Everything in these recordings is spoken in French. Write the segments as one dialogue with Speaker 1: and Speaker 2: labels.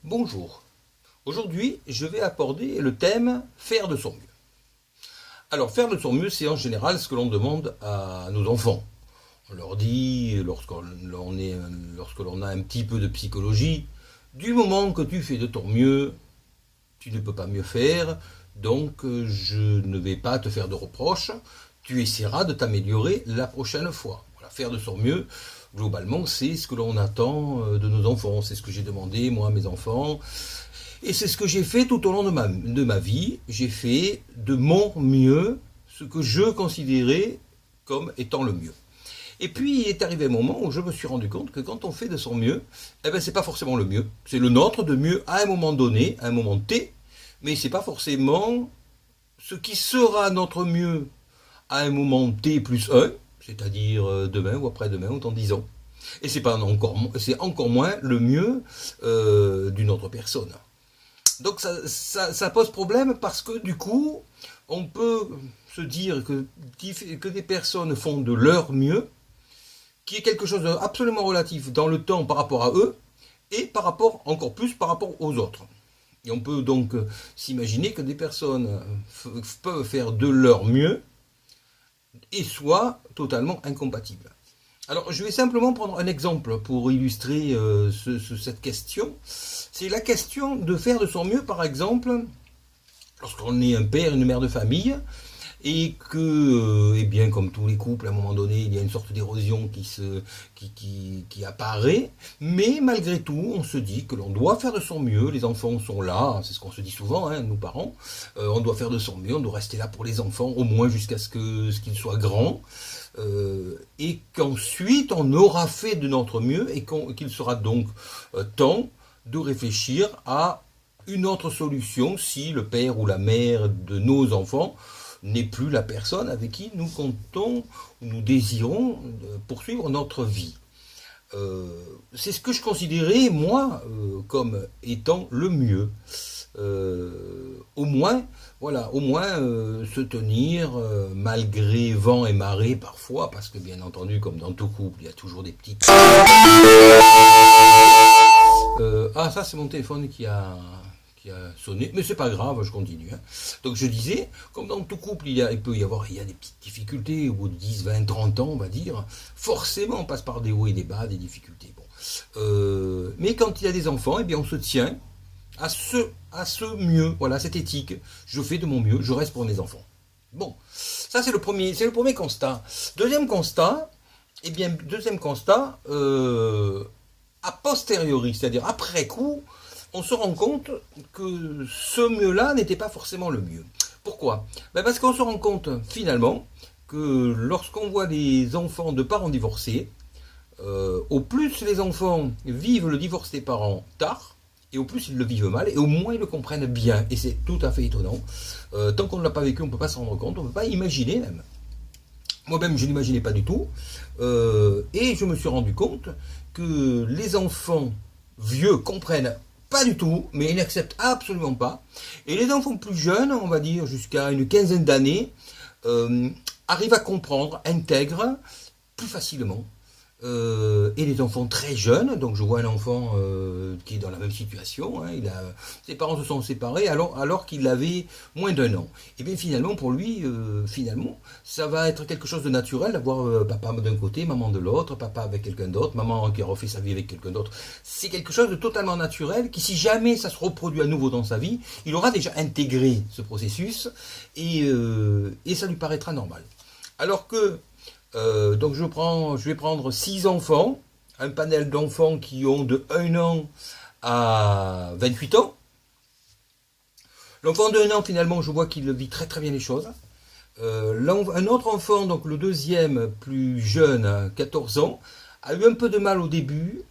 Speaker 1: Bonjour. Aujourd'hui, je vais aborder le thème faire de son mieux. Alors, faire de son mieux, c'est en général ce que l'on demande à nos enfants. On leur dit, lorsque l'on a un petit peu de psychologie, du moment que tu fais de ton mieux, tu ne peux pas mieux faire, donc je ne vais pas te faire de reproches, tu essaieras de t'améliorer la prochaine fois. Voilà, faire de son mieux, globalement, c'est ce que l'on attend de nos enfants, c'est ce que j'ai demandé moi à mes enfants, et c'est ce que j'ai fait tout au long de ma vie. J'ai fait de mon mieux ce que je considérais comme étant le mieux. Et puis il est arrivé un moment où je me suis rendu compte que quand on fait de son mieux, eh ben c'est pas forcément le mieux. C'est le nôtre de mieux à un moment donné, à un moment T, mais c'est pas forcément ce qui sera notre mieux à un moment T plus 1, c'est-à-dire demain ou après-demain ou dans 10 ans. Et c'est encore moins le mieux d'une autre personne. Donc ça pose problème parce que du coup, on peut se dire que des personnes font de leur mieux, qui est quelque chose d'absolument relatif dans le temps par rapport à eux, et encore plus par rapport aux autres. Et on peut donc s'imaginer que des personnes peuvent faire de leur mieux et soient totalement incompatibles. Alors, je vais simplement prendre un exemple pour illustrer cette question. C'est la question de faire de son mieux, par exemple, lorsqu'on est un père, une mère de famille, et que, eh bien, comme tous les couples, à un moment donné, il y a une sorte d'érosion qui apparaît, mais malgré tout, on se dit que l'on doit faire de son mieux, les enfants sont là, c'est ce qu'on se dit souvent, hein, nous parents, on doit faire de son mieux, on doit rester là pour les enfants, au moins jusqu'à ce qu'ils soient grands, et qu'ensuite on aura fait de notre mieux, et qu'il sera donc temps de réfléchir à une autre solution si le père ou la mère de nos enfants n'est plus la personne avec qui nous comptons ou nous désirons poursuivre notre vie. C'est ce que je considérais, moi, comme étant le mieux. Au moins se tenir malgré vent et marée parfois, parce que bien entendu, comme dans tout couple, il y a toujours des petites... ça c'est mon téléphone qui a sonné, mais c'est pas grave, je continue. Hein. Donc je disais, comme dans tout couple, il peut y avoir des petites difficultés, au bout de 10, 20, 30 ans, on va dire, forcément on passe par des hauts et des bas, des difficultés. Bon. Mais quand il y a des enfants, eh bien on se tient à ce mieux, voilà, cette éthique. Je fais de mon mieux, je reste pour mes enfants. Bon, ça c'est le premier constat. Deuxième constat, a posteriori, c'est-à-dire après coup, on se rend compte que ce mieux-là n'était pas forcément le mieux. Pourquoi ? Parce qu'on se rend compte finalement que lorsqu'on voit des enfants de parents divorcés, au plus les enfants vivent le divorce des parents tard, et au plus ils le vivent mal, et au moins ils le comprennent bien. Et c'est tout à fait étonnant. Tant qu'on ne l'a pas vécu, on ne peut pas se rendre compte, on ne peut pas imaginer même. Moi-même, je n'imaginais pas du tout. Et je me suis rendu compte que les enfants vieux comprennent pas du tout, mais ils n'acceptent absolument pas. Et les enfants plus jeunes, on va dire jusqu'à une quinzaine d'années, arrivent à comprendre, intègrent plus facilement. Et les enfants très jeunes, donc je vois un enfant qui est dans la même situation, hein, ses parents se sont séparés alors qu'il avait moins d'1 an. Et bien finalement pour lui, ça va être quelque chose de naturel d'avoir papa d'un côté, maman de l'autre, papa avec quelqu'un d'autre, maman qui a refait sa vie avec quelqu'un d'autre. C'est quelque chose de totalement naturel qui, si jamais ça se reproduit à nouveau dans sa vie, il aura déjà intégré ce processus et ça lui paraîtra normal. Alors que donc je vais prendre 6 enfants, un panel d'enfants qui ont de 1 an à 28 ans. L'enfant de 1 an, finalement, je vois qu'il vit très très bien les choses. Un autre enfant, donc le deuxième plus jeune, 14 ans, a eu un peu de mal au début,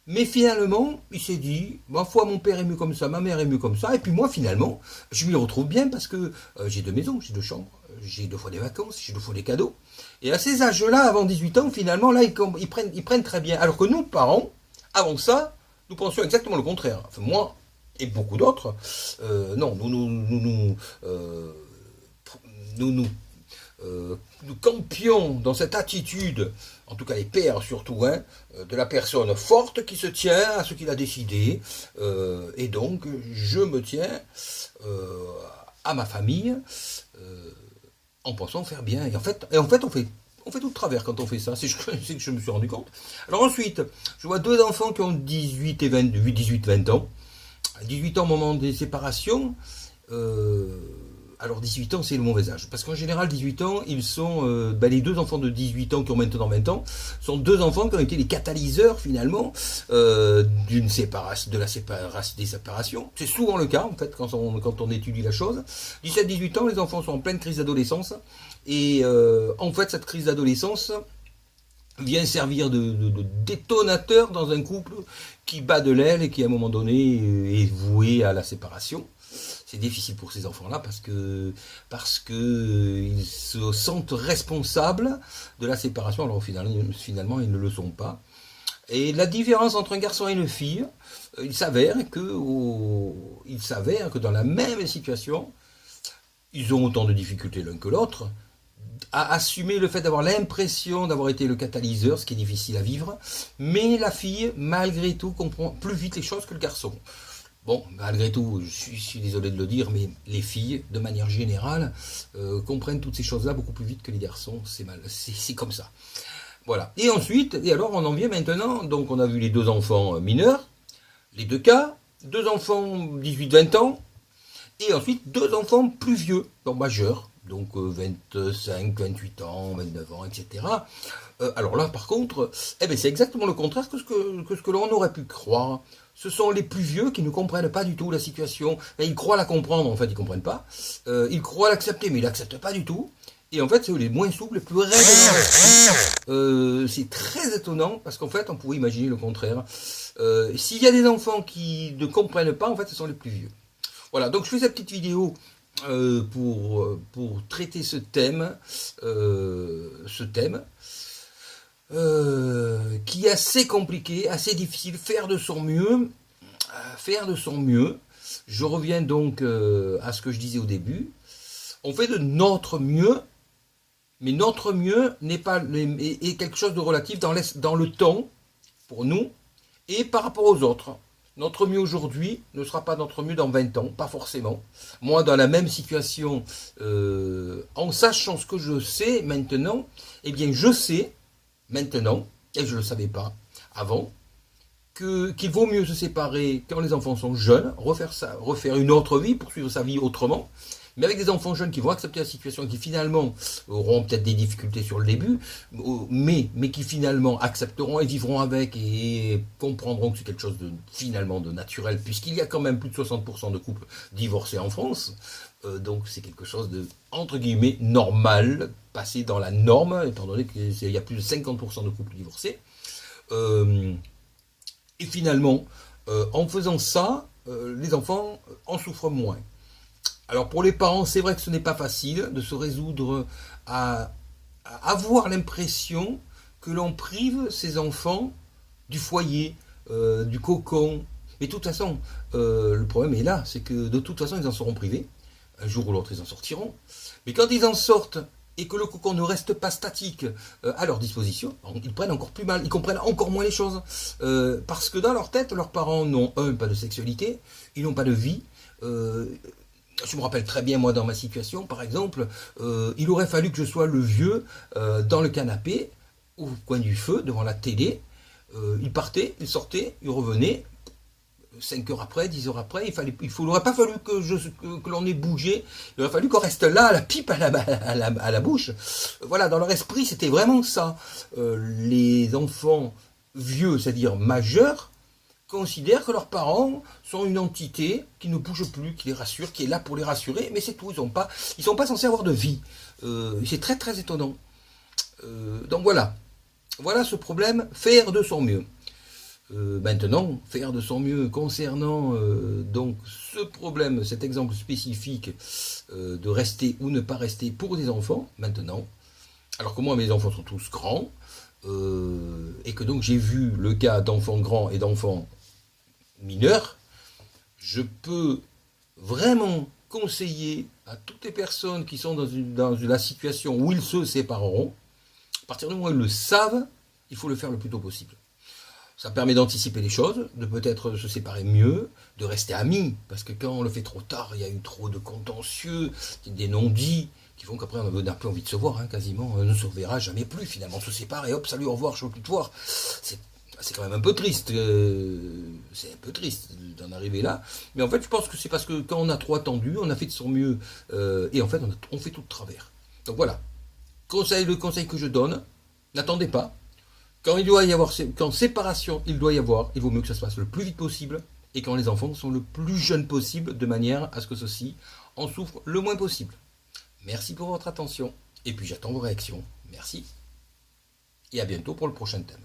Speaker 1: mais finalement, il s'est dit, ma foi, mon père est mieux comme ça, ma mère est mieux comme ça, et puis moi, finalement, je m'y retrouve bien parce que j'ai 2 maisons, j'ai 2 chambres, j'ai 2 fois des vacances, j'ai 2 fois des cadeaux. Et à ces âges-là, avant 18 ans, finalement, là, ils prennent très bien. Alors que nous, parents, avant ça, nous pensions exactement le contraire. Enfin, moi et beaucoup d'autres, non, nous nous campions dans cette attitude, en tout cas les pères surtout, hein, de la personne forte qui se tient à ce qu'il a décidé, et donc je me tiens à ma famille en pensant faire bien. Et en fait on fait tout de travers quand on fait ça, c'est que je me suis rendu compte. Alors ensuite, je vois deux enfants qui ont 18 et 18-20 ans. 18 ans au moment des séparations. Alors 18 ans, c'est le mauvais âge. Parce qu'en général, 18 ans, ils sont... les deux enfants de 18 ans qui ont maintenant 20 ans sont deux enfants qui ont été les catalyseurs, finalement, d'une séparation, des séparations. C'est souvent le cas, en fait, quand on étudie la chose. 17-18 ans, les enfants sont en pleine crise d'adolescence. Et en fait, cette crise d'adolescence vient servir de détonateur dans un couple qui bat de l'aile et qui, à un moment donné, est voué à la séparation. C'est difficile pour ces enfants-là parce que ils se sentent responsables de la séparation, alors finalement ils ne le sont pas. Et la différence entre un garçon et une fille, il s'avère que dans la même situation, ils ont autant de difficultés l'un que l'autre à assumer le fait d'avoir l'impression d'avoir été le catalyseur, ce qui est difficile à vivre, mais la fille, malgré tout, comprend plus vite les choses que le garçon. Bon, malgré tout, je suis désolé de le dire, mais les filles, de manière générale, comprennent toutes ces choses-là beaucoup plus vite que les garçons. C'est comme ça. Voilà. Et ensuite, alors on en vient maintenant, donc on a vu les deux enfants mineurs, les deux cas, deux enfants 18-20 ans, et ensuite deux enfants plus vieux, donc majeurs, donc 25, 28 ans, 29 ans, etc. Alors là, par contre, c'est exactement le contraire que ce que l'on aurait pu croire. Ce sont les plus vieux qui ne comprennent pas du tout la situation. Ils croient la comprendre, en fait, ils ne comprennent pas. Ils croient l'accepter, mais ils l'acceptent pas du tout. Et en fait, c'est les moins souples, les plus raides. C'est très étonnant, parce qu'en fait, on pourrait imaginer le contraire. S'il y a des enfants qui ne comprennent pas, en fait, ce sont les plus vieux. Voilà, donc je fais cette petite vidéo pour traiter ce thème. Qui est assez compliqué, assez difficile, faire de son mieux. Je reviens donc à ce que je disais au début. On fait de notre mieux, mais notre mieux est quelque chose de relatif dans le temps, pour nous, et par rapport aux autres. Notre mieux aujourd'hui ne sera pas notre mieux dans 20 ans, pas forcément. Moi, dans la même situation, en sachant ce que je sais maintenant, eh bien je sais maintenant, et je ne le savais pas avant, qu'il vaut mieux se séparer quand les enfants sont jeunes, refaire une autre vie, poursuivre sa vie autrement, mais avec des enfants jeunes qui vont accepter la situation, qui finalement auront peut-être des difficultés sur le début, mais qui finalement accepteront et vivront avec et comprendront que c'est quelque chose finalement de naturel, puisqu'il y a quand même plus de 60% de couples divorcés en France, donc c'est quelque chose de, entre guillemets, normal, passé dans la norme, étant donné qu'il y a plus de 50% de couples divorcés. Et finalement, en faisant ça, les enfants en souffrent moins. Alors pour les parents, c'est vrai que ce n'est pas facile de se résoudre à avoir l'impression que l'on prive ses enfants du foyer, du cocon. Mais de toute façon, le problème est là, c'est que de toute façon, ils en seront privés. Un jour ou l'autre, ils en sortiront. Mais quand ils en sortent et que le cocon ne reste pas statique à leur disposition, ils prennent encore plus mal, ils comprennent encore moins les choses. Parce que dans leur tête, leurs parents n'ont, pas de sexualité, ils n'ont pas de vie. Je me rappelle très bien, moi, dans ma situation, par exemple, il aurait fallu que je sois le vieux dans le canapé, au coin du feu, devant la télé. Il partait, il sortait, il revenait. 5 heures après, 10 heures après, il n'aurait pas fallu que l'on ait bougé, il aurait fallu qu'on reste là, la pipe à la bouche. Voilà, dans leur esprit, c'était vraiment ça. Les enfants vieux, c'est-à-dire majeurs, considèrent que leurs parents sont une entité qui ne bouge plus, qui les rassure, qui est là pour les rassurer, mais c'est tout, ils sont pas censés avoir de vie. C'est très très étonnant. Donc voilà ce problème, faire de son mieux. Maintenant, faire de son mieux concernant donc ce problème, cet exemple spécifique de rester ou ne pas rester pour des enfants, maintenant, alors que moi mes enfants sont tous grands, et que donc j'ai vu le cas d'enfants grands et d'enfants mineurs, je peux vraiment conseiller à toutes les personnes qui sont dans la situation où ils se sépareront, à partir du moment où ils le savent, il faut le faire le plus tôt possible. Ça permet d'anticiper les choses, de peut-être se séparer mieux, de rester amis, parce que quand on le fait trop tard, il y a eu trop de contentieux, des non-dits, qui font qu'après on n'a plus envie de se voir, hein, quasiment, on ne se reverra jamais plus finalement, on se sépare et hop, salut, au revoir, je ne veux plus te voir. C'est quand même un peu triste, c'est un peu triste d'en arriver là, mais en fait je pense que c'est parce que quand on a trop attendu, on a fait de son mieux, et en fait on fait tout de travers. Donc voilà, le conseil que je donne, n'attendez pas. Quand il doit y avoir, quand séparation il doit y avoir, il vaut mieux que ça se passe le plus vite possible et quand les enfants sont le plus jeunes possible, de manière à ce que ceux-ci en souffrent le moins possible. Merci pour votre attention et puis j'attends vos réactions. Merci et à bientôt pour le prochain thème.